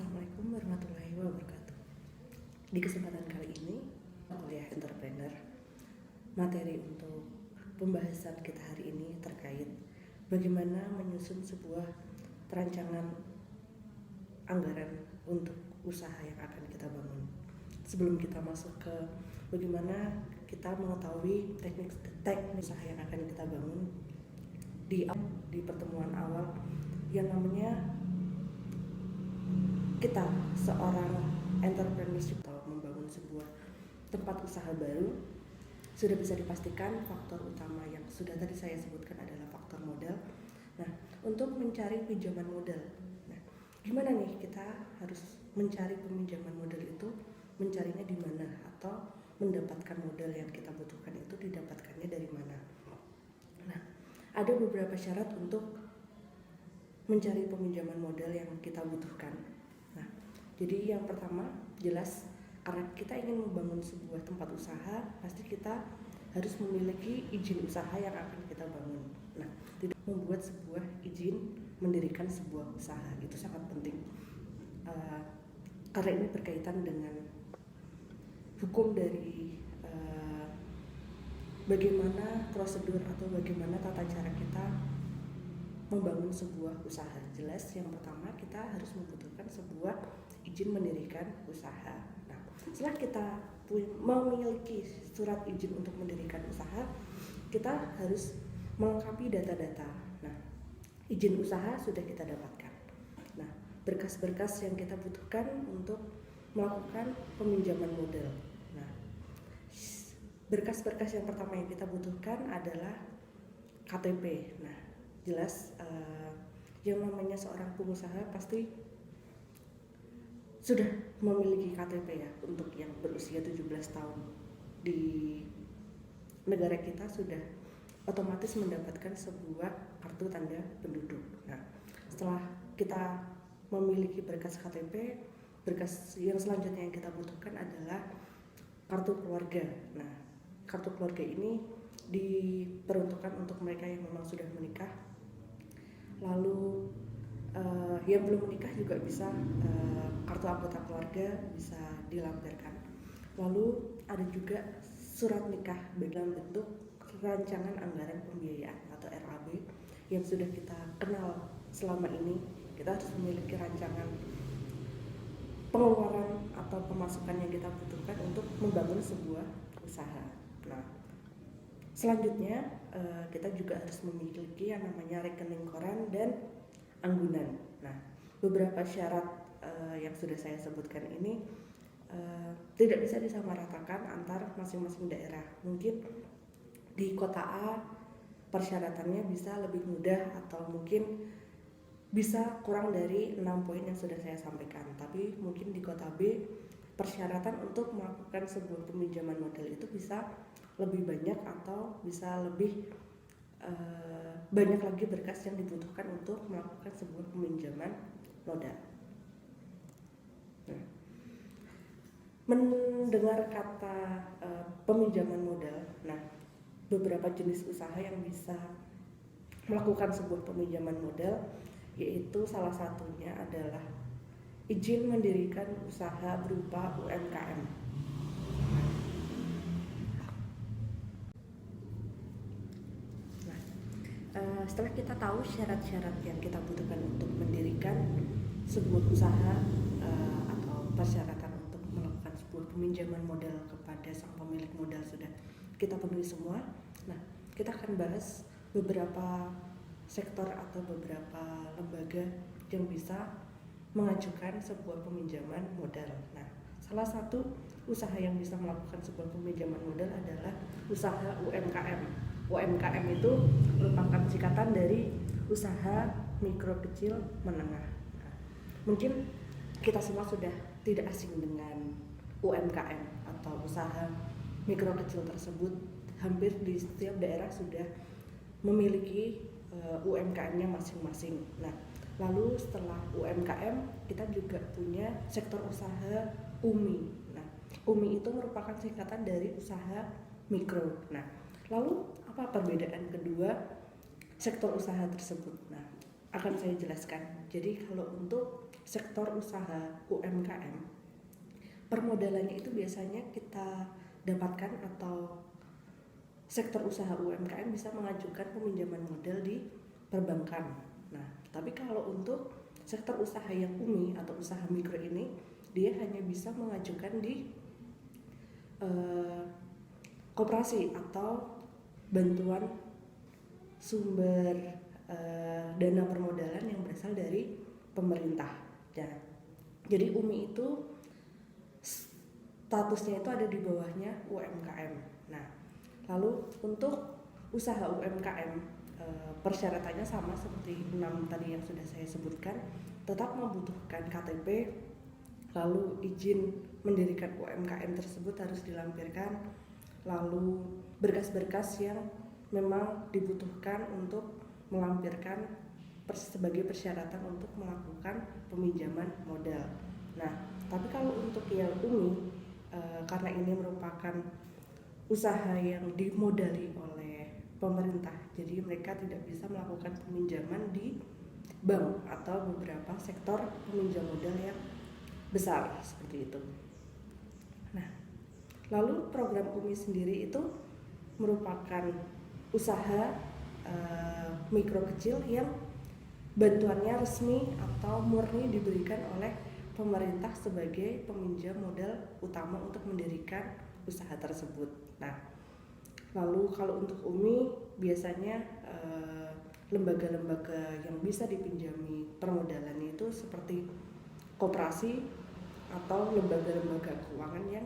Assalamualaikum warahmatullahi wabarakatuh. Di kesempatan kali ini, kuliah entrepreneur, materi untuk pembahasan kita hari ini terkait bagaimana menyusun sebuah perancangan anggaran untuk usaha yang akan kita bangun. Sebelum kita masuk ke bagaimana kita mengetahui teknik usaha yang akan kita bangun, di pertemuan awal yang namanya kita seorang entrepreneurship atau membangun sebuah tempat usaha baru, sudah bisa dipastikan faktor utama yang sudah tadi saya sebutkan adalah faktor modal. Nah, untuk mencari pinjaman modal, gimana nih kita harus mencari peminjaman modal itu, mencarinya di mana atau mendapatkan modal yang kita butuhkan itu didapatkannya dari mana. Nah, ada beberapa syarat untuk mencari peminjaman modal yang kita butuhkan. Nah, jadi yang pertama jelas karena kita ingin membangun sebuah tempat usaha, pasti kita harus memiliki izin usaha yang akan kita bangun. Nah, tidak membuat sebuah izin mendirikan sebuah usaha itu sangat penting karena ini berkaitan dengan hukum dari bagaimana prosedur atau bagaimana tata cara kita membangun sebuah usaha. Jelas yang pertama kita harus membutuhkan sebuah izin mendirikan usaha. Nah, setelah kita memiliki surat izin untuk mendirikan usaha, kita harus melengkapi data-data. Nah, izin usaha sudah kita dapatkan. Nah, berkas-berkas yang kita butuhkan untuk melakukan peminjaman modal. Nah, berkas-berkas yang pertama yang kita butuhkan adalah KTP. Nah, jelas yang namanya seorang pengusaha pasti sudah memiliki KTP ya, untuk yang berusia 17 tahun di negara kita sudah otomatis mendapatkan sebuah kartu tanda penduduk. Nah, setelah kita memiliki berkas KTP, berkas yang selanjutnya yang kita butuhkan adalah kartu keluarga. Nah, kartu keluarga ini diperuntukkan untuk mereka yang memang sudah menikah. Lalu yang belum menikah juga bisa kartu anggota keluarga bisa dilampirkan. Lalu ada juga surat nikah dalam bentuk rancangan anggaran pembiayaan atau RAB yang sudah kita kenal selama ini. Kita harus memiliki rancangan pengeluaran atau pemasukan yang kita butuhkan untuk membangun sebuah usaha. Nah, selanjutnya kita juga harus memiliki yang namanya rekening koran dan anggunan. Nah, beberapa syarat yang sudah saya sebutkan ini tidak bisa disamaratakan antar masing-masing daerah. Mungkin di kota A persyaratannya bisa lebih mudah atau mungkin bisa kurang dari 6 poin yang sudah saya sampaikan. Tapi mungkin di kota B persyaratan untuk melakukan sebuah peminjaman modal itu bisa lebih banyak atau bisa lebih banyak lagi berkas yang dibutuhkan untuk melakukan sebuah peminjaman modal. Nah, mendengar kata peminjaman modal, nah beberapa jenis usaha yang bisa melakukan sebuah peminjaman modal, yaitu salah satunya adalah izin mendirikan usaha berupa UMKM. Setelah kita tahu syarat-syarat yang kita butuhkan untuk mendirikan sebuah usaha atau persyaratan untuk melakukan sebuah peminjaman modal kepada sang pemilik modal sudah kita penuhi semua. Nah, kita akan bahas beberapa sektor atau beberapa lembaga yang bisa mengajukan sebuah peminjaman modal. Nah, salah satu usaha yang bisa melakukan sebuah peminjaman modal adalah usaha UMKM. UMKM itu merupakan singkatan dari usaha mikro kecil menengah. Nah, mungkin kita semua sudah tidak asing dengan UMKM atau usaha mikro kecil tersebut. Hampir di setiap daerah sudah memiliki UMKM-nya masing-masing. Nah, lalu setelah UMKM kita juga punya sektor usaha UMI. Nah, UMI itu merupakan singkatan dari usaha mikro. Nah, lalu apa perbedaan kedua sektor usaha tersebut? Nah, akan saya jelaskan. Jadi kalau untuk sektor usaha UMKM, permodalannya itu biasanya kita dapatkan atau sektor usaha UMKM bisa mengajukan peminjaman modal di perbankan. Nah, tapi kalau untuk sektor usaha yang UMI atau usaha mikro ini, dia hanya bisa mengajukan di koperasi atau bantuan sumber dana permodalan yang berasal dari pemerintah. Nah, jadi UMI itu statusnya itu ada di bawahnya UMKM. Nah, lalu untuk usaha UMKM persyaratannya sama seperti 6 tadi yang sudah saya sebutkan, tetap membutuhkan KTP, lalu izin mendirikan UMKM tersebut harus dilampirkan, lalu berkas-berkas yang memang dibutuhkan untuk melampirkan sebagai persyaratan untuk melakukan peminjaman modal. Nah, tapi kalau untuk yang UMI, karena ini merupakan usaha yang dimodali oleh pemerintah, jadi mereka tidak bisa melakukan peminjaman di bank atau beberapa sektor peminjam modal yang besar seperti itu. Nah, lalu program UMI sendiri itu merupakan usaha mikro kecil yang bantuannya resmi atau murni diberikan oleh pemerintah sebagai peminjam modal utama untuk mendirikan usaha tersebut. Nah, lalu kalau untuk UMI biasanya lembaga-lembaga yang bisa dipinjami permodalan itu seperti koperasi atau lembaga-lembaga keuangan yang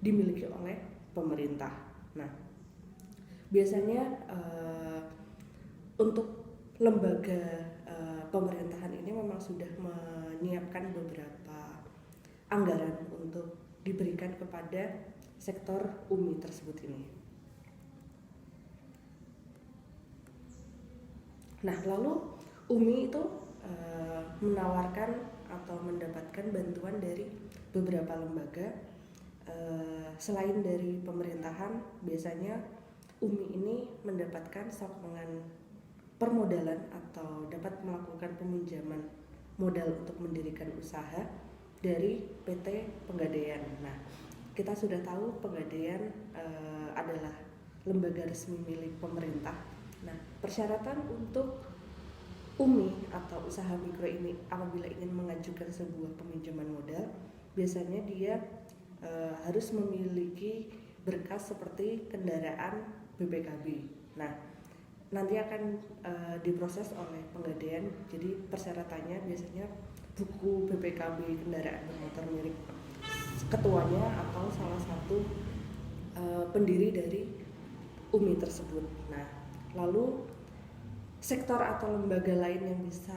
dimiliki oleh pemerintah. Nah, biasanya untuk lembaga pemerintahan ini memang sudah menyiapkan beberapa anggaran untuk diberikan kepada sektor UMI tersebut ini. Nah, lalu UMI itu menawarkan atau mendapatkan bantuan dari beberapa lembaga. Selain dari pemerintahan, biasanya UMI ini mendapatkan sokongan permodalan atau dapat melakukan peminjaman modal untuk mendirikan usaha dari PT Pegadaian. Nah, kita sudah tahu Pegadaian adalah lembaga resmi milik pemerintah. Nah, persyaratan untuk UMI atau usaha mikro ini apabila ingin mengajukan sebuah peminjaman modal, biasanya dia harus memiliki berkas seperti kendaraan BPKB. Nah, nanti akan diproses oleh Pegadaian. Jadi persyaratannya biasanya buku BPKB kendaraan bermotor milik ketuanya atau salah satu pendiri dari UMI tersebut. Nah, lalu sektor atau lembaga lain yang bisa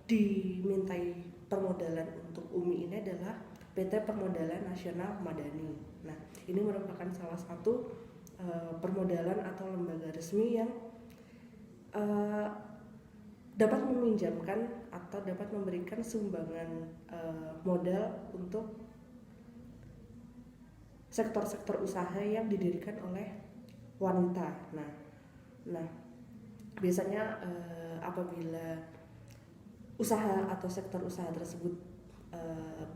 dimintai permodalan untuk UMI ini adalah PT Permodalan Nasional Madani. Nah, ini merupakan salah satu permodalan atau lembaga resmi yang dapat meminjamkan atau dapat memberikan sumbangan modal untuk sektor-sektor usaha yang didirikan oleh wanita. Nah, biasanya apabila usaha atau sektor usaha tersebut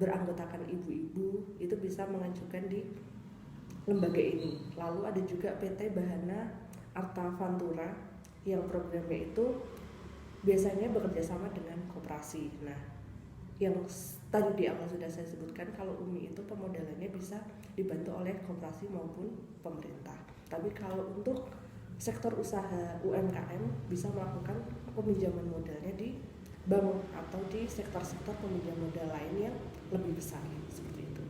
beranggotakan ibu-ibu, itu bisa mengajukan di lembaga ini. Lalu ada juga PT Bahana Arta Fantura yang programnya itu biasanya bekerja sama dengan koperasi. Nah, yang tadi di awal sudah saya sebutkan, kalau UMI itu pemodalannya bisa dibantu oleh koperasi maupun pemerintah. Tapi kalau untuk sektor usaha UMKM bisa melakukan peminjaman modalnya di bank atau di sektor-sektor peminjam modal lain yang lebih besar seperti itu.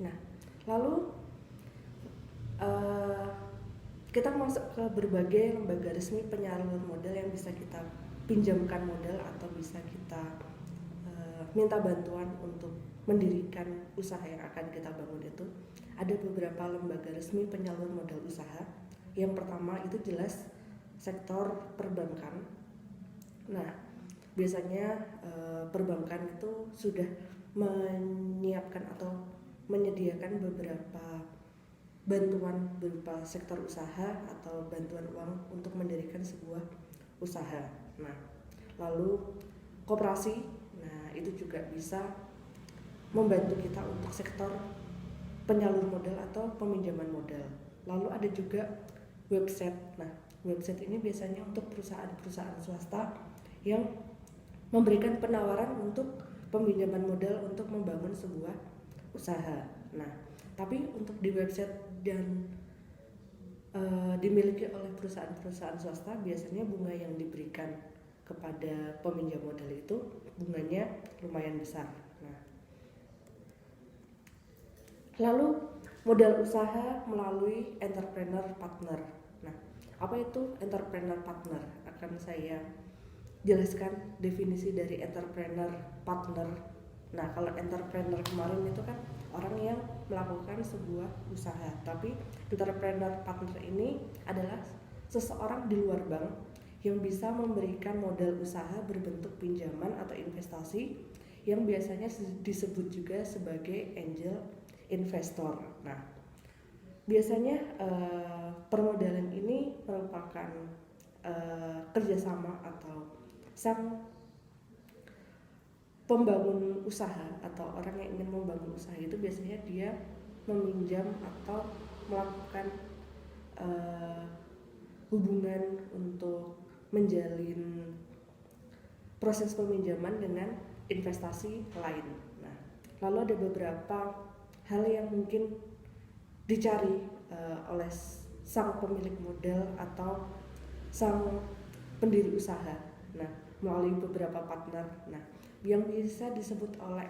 Nah, lalu kita masuk ke berbagai lembaga resmi penyalur modal yang bisa kita pinjamkan modal atau bisa kita minta bantuan untuk mendirikan usaha yang akan kita bangun. Itu ada beberapa lembaga resmi penyalur modal usaha. Yang pertama itu jelas sektor perbankan. Nah, biasanya perbankan itu sudah menyiapkan atau menyediakan beberapa bantuan berupa sektor usaha atau bantuan uang untuk mendirikan sebuah usaha. Nah, lalu koperasi, nah itu juga bisa membantu kita untuk sektor penyalur modal atau peminjaman modal. Lalu ada juga website. Nah, website ini biasanya untuk perusahaan-perusahaan swasta yang memberikan penawaran untuk peminjaman modal untuk membangun sebuah usaha. Nah, tapi untuk di website dan dimiliki oleh perusahaan-perusahaan swasta, biasanya bunga yang diberikan kepada peminjam modal itu bunganya lumayan besar. Nah, lalu modal usaha melalui entrepreneur partner. Nah, apa itu entrepreneur partner? Akan saya jelaskan definisi dari entrepreneur partner. Nah, kalau entrepreneur kemarin itu kan orang yang melakukan sebuah usaha, tapi entrepreneur partner ini adalah seseorang di luar bank yang bisa memberikan modal usaha berbentuk pinjaman atau investasi yang biasanya disebut juga sebagai angel investor. Nah, biasanya permodalan ini merupakan kerjasama atau sang pembangun usaha atau orang yang ingin membangun usaha itu biasanya dia meminjam atau melakukan hubungan untuk menjalin proses peminjaman dengan investasi lain. Nah, lalu ada beberapa hal yang mungkin dicari oleh sang pemilik modal atau sang pendiri usaha. Nah, melalui beberapa partner. Nah, yang bisa disebut oleh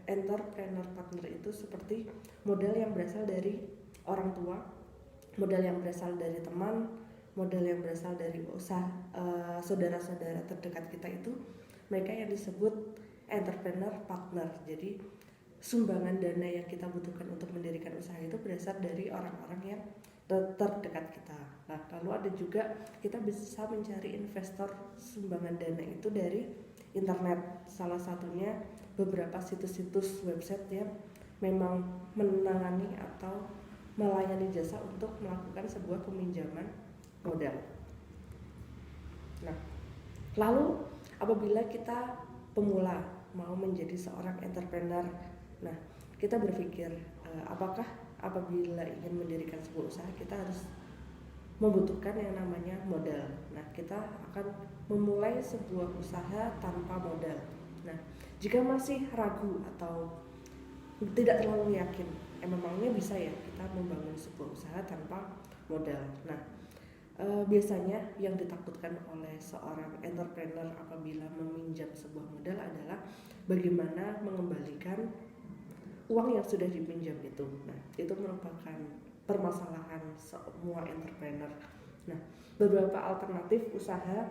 entrepreneur partner itu seperti modal yang berasal dari orang tua, modal yang berasal dari teman, modal yang berasal dari usaha saudara-saudara terdekat kita, itu mereka yang disebut entrepreneur partner. Jadi sumbangan dana yang kita butuhkan untuk mendirikan usaha itu berasal dari orang-orang yang terdekat kita. Nah, lalu ada juga kita bisa mencari investor sumbangan dana itu dari internet. Salah satunya beberapa situs-situs website yang memang menangani atau melayani jasa untuk melakukan sebuah peminjaman modal. Nah, lalu apabila kita pemula mau menjadi seorang entrepreneur, nah kita berpikir apakah apabila ingin mendirikan sebuah usaha kita harus membutuhkan yang namanya modal. Nah, kita akan memulai sebuah usaha tanpa modal. Nah, jika masih ragu atau tidak terlalu yakin, memangnya bisa ya kita membangun sebuah usaha tanpa modal. Nah, biasanya yang ditakutkan oleh seorang entrepreneur apabila meminjam sebuah modal adalah bagaimana mengembalikan uang yang sudah dipinjam itu. Nah, itu merupakan permasalahan semua entrepreneur. Nah, beberapa alternatif usaha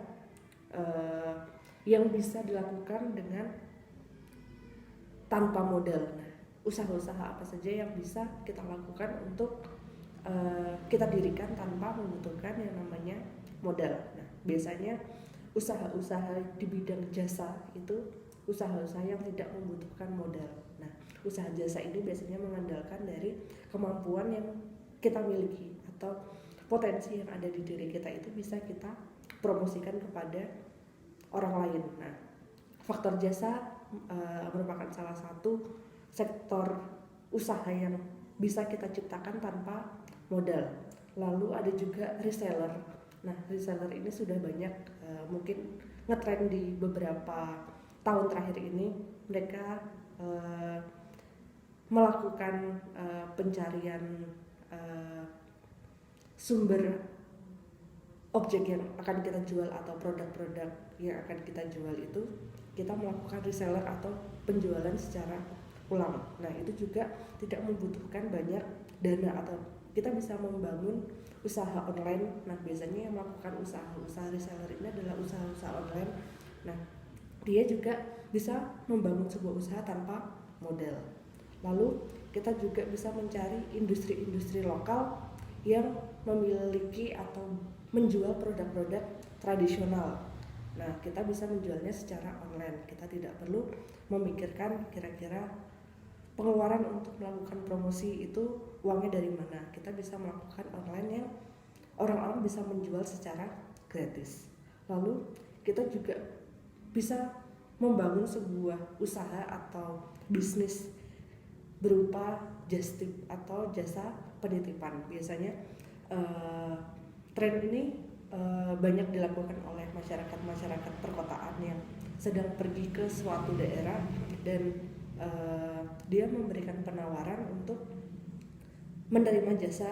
yang bisa dilakukan dengan tanpa modal. Nah, usaha-usaha apa saja yang bisa kita lakukan untuk kita dirikan tanpa membutuhkan yang namanya modal. Nah, biasanya usaha-usaha di bidang jasa itu usaha-usaha yang tidak membutuhkan modal. Nah, usaha jasa ini biasanya mengandalkan dari kemampuan yang kita miliki atau potensi yang ada di diri kita itu bisa kita promosikan kepada orang lain. Nah, faktor jasa merupakan salah satu sektor usaha yang bisa kita ciptakan tanpa modal. Lalu ada juga reseller. Nah, reseller ini sudah banyak mungkin ngetrend di beberapa tahun terakhir ini. Mereka melakukan pencarian sumber objek yang akan kita jual atau produk-produk yang akan kita jual itu kita melakukan reseller atau penjualan secara ulang. Nah, itu juga tidak membutuhkan banyak dana atau kita bisa membangun usaha online. Nah, biasanya yang melakukan usaha reseller ini adalah usaha-usaha online. Nah, dia juga bisa membangun sebuah usaha tanpa modal. Lalu kita juga bisa mencari industri-industri lokal yang memiliki atau menjual produk-produk tradisional. Nah, kita bisa menjualnya secara online. Kita tidak perlu memikirkan kira-kira pengeluaran untuk melakukan promosi itu uangnya dari mana. Kita bisa melakukan online yang orang-orang bisa menjual secara gratis. Lalu kita juga bisa membangun sebuah usaha atau bisnis berupa just tip atau jasa penitipan. Biasanya tren ini banyak dilakukan oleh masyarakat perkotaan yang sedang pergi ke suatu daerah dan dia memberikan penawaran untuk menerima jasa